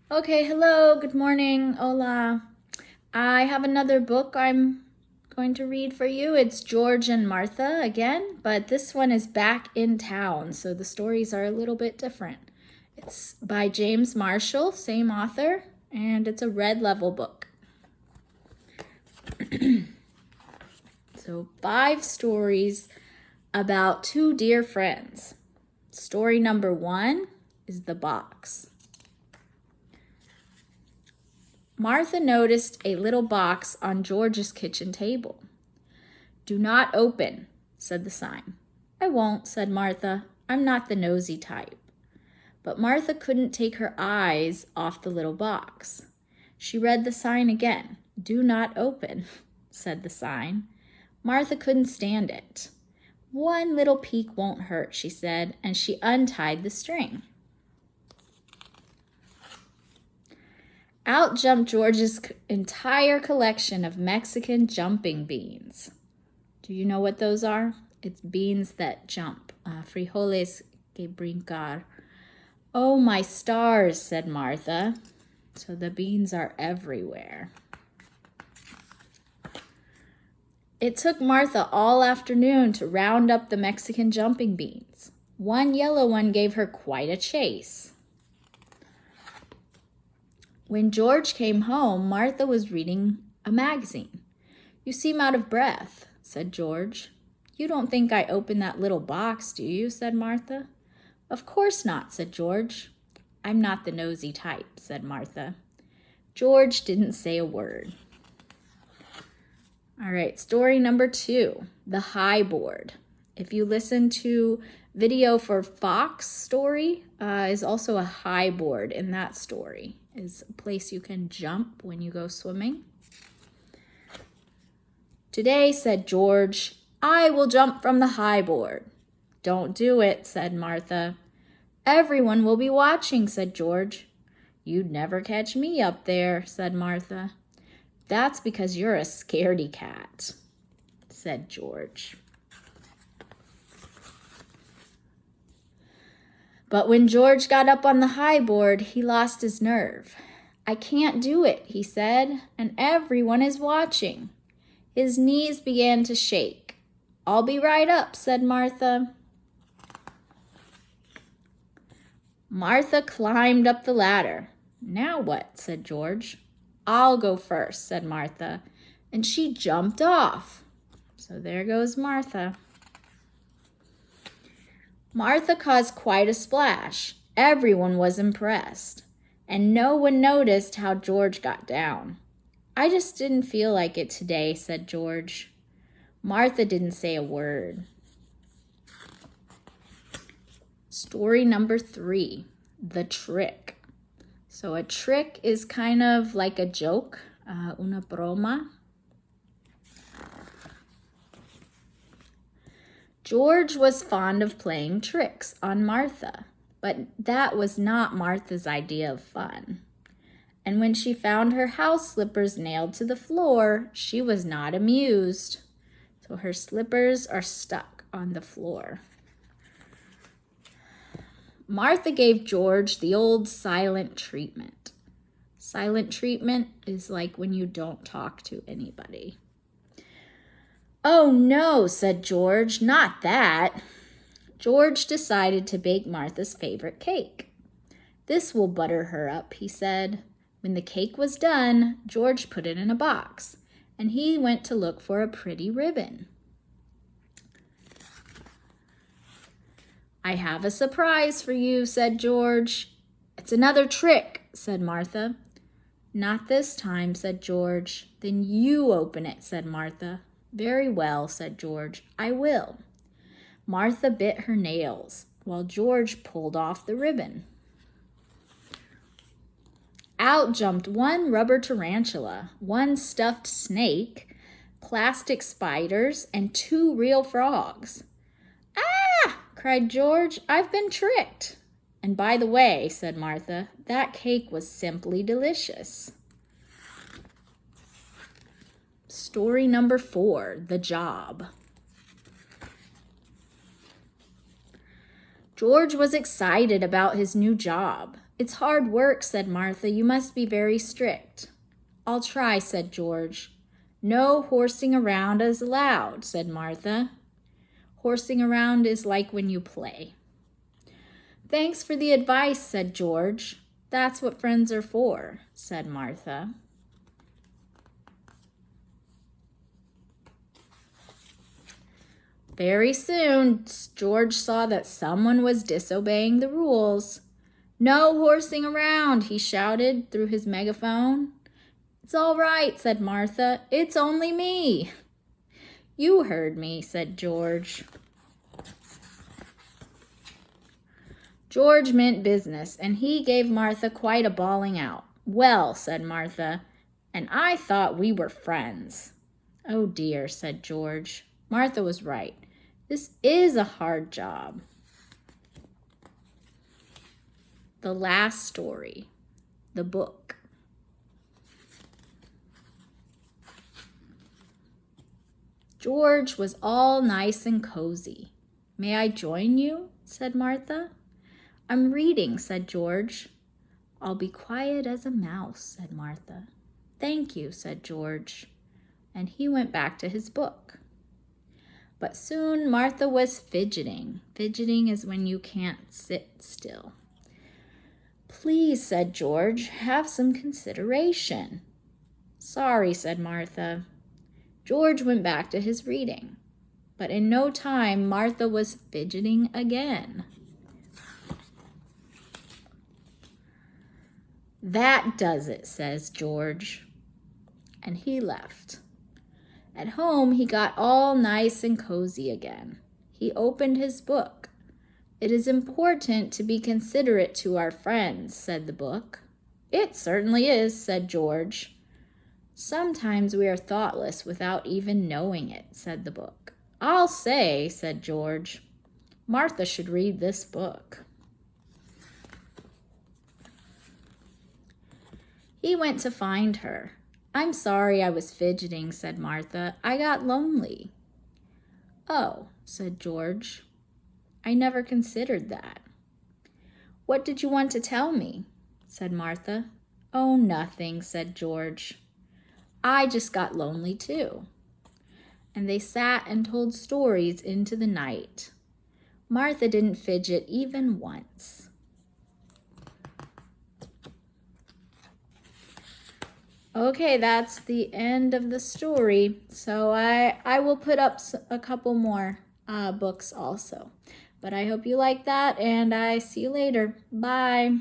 Okay, hello, good morning, hola. I have another book I'm going to read for you. It's George and Martha again, but this one is back in town, so the stories are a little bit different. It's by James Marshall, same author, and it's a red level book. So 5 stories about 2 dear friends. Story number 1 is The Box. Martha noticed a little box on George's kitchen table. "Do not open," said the sign. "I won't," said Martha. "I'm not the nosy type." But Martha couldn't take her eyes off the little box. She read the sign again. "Do not open," said the sign. Martha couldn't stand it. "One little peek won't hurt," she said, and she untied the string. Out jumped George's entire collection of Mexican jumping beans. Do you know what those are? It's beans that jump. Frijoles que brincar. "Oh, my stars," said Martha. So the beans are everywhere. It took Martha all afternoon to round up the Mexican jumping beans. One yellow one gave her quite a chase. When George came home, Martha was reading a magazine. "You seem out of breath," said George. "You don't think I opened that little box, do you?" said Martha. "Of course not," said George. "I'm not the nosy type," said Martha. George didn't say a word. All right, story number 2, The High Board. If you listen to video for Fox story, is also a high board in that story. Is a place you can jump when you go swimming. "Today," said George, "I will jump from the high board." "Don't do it," said Martha. "Everyone will be watching," said George. "You'd never catch me up there," said Martha. "That's because you're a scaredy cat," said George. But when George got up on the high board, he lost his nerve. "I can't do it," he said, "and everyone is watching." His knees began to shake. "I'll be right up," said Martha. Martha climbed up the ladder. "Now what?" said George. "I'll go first," said Martha, and she jumped off. So there goes Martha. Martha caused quite a splash. Everyone was impressed, and no one noticed how George got down. "I just didn't feel like it today," said George. Martha didn't say a word. Story number 3, The Trick. So a trick is kind of like a joke, una broma. George was fond of playing tricks on Martha, but that was not Martha's idea of fun. And when she found her house slippers nailed to the floor, she was not amused. So her slippers are stuck on the floor. Martha gave George the old silent treatment. Silent treatment is like when you don't talk to anybody. "Oh no," said George, "not that." George decided to bake Martha's favorite cake. "This will butter her up," he said. When the cake was done, George put it in a box, and he went to look for a pretty ribbon. "I have a surprise for you," said George. "It's another trick," said Martha. "Not this time," said George. "Then you open it," said Martha. "Very well," said George. "I will." Martha bit her nails while George pulled off the ribbon. Out jumped one rubber tarantula, one stuffed snake, plastic spiders, and 2 real frogs. "Ah!" cried George. "I've been tricked." "And by the way," said Martha, "that cake was simply delicious." Story number 4, The Job. George was excited about his new job. It's hard work, said Martha. You must be very strict. I'll try, said George. No horsing around is allowed, said Martha. Horsing around is like when you play. Thanks for the advice, said George. That's what friends are for, said Martha. Very soon, George saw that someone was disobeying the rules. No horsing around, he shouted through his megaphone. It's all right, said Martha. It's only me. You heard me, said George. George meant business, and he gave Martha quite a bawling out. Well, said Martha, and I thought we were friends. Oh dear, said George. Martha was right. This is a hard job. The last story, the book. George was all nice and cozy. May I join you? Said Martha. I'm reading, said George. I'll be quiet as a mouse, said Martha. Thank you, said George. And he went back to his book. But soon Martha was fidgeting. Fidgeting is when you can't sit still. Please, said George, have some consideration. Sorry, said Martha. George went back to his reading. But in no time, Martha was fidgeting again. That does it, says George. And he left. At home, he got all nice and cozy again. He opened his book. It is important to be considerate to our friends, said the book. It certainly is, said George. Sometimes we are thoughtless without even knowing it, said the book. I'll say, said George, Martha should read this book. He went to find her. I'm sorry I was fidgeting, said Martha. I got lonely. Oh, said George. I never considered that. What did you want to tell me? Said Martha. Oh, nothing, said George. I just got lonely too. And they sat and told stories into the night. Martha didn't fidget even once. Okay, that's the end of the story. So I will put up a couple more books also. But I hope you like that, and I see you later. Bye.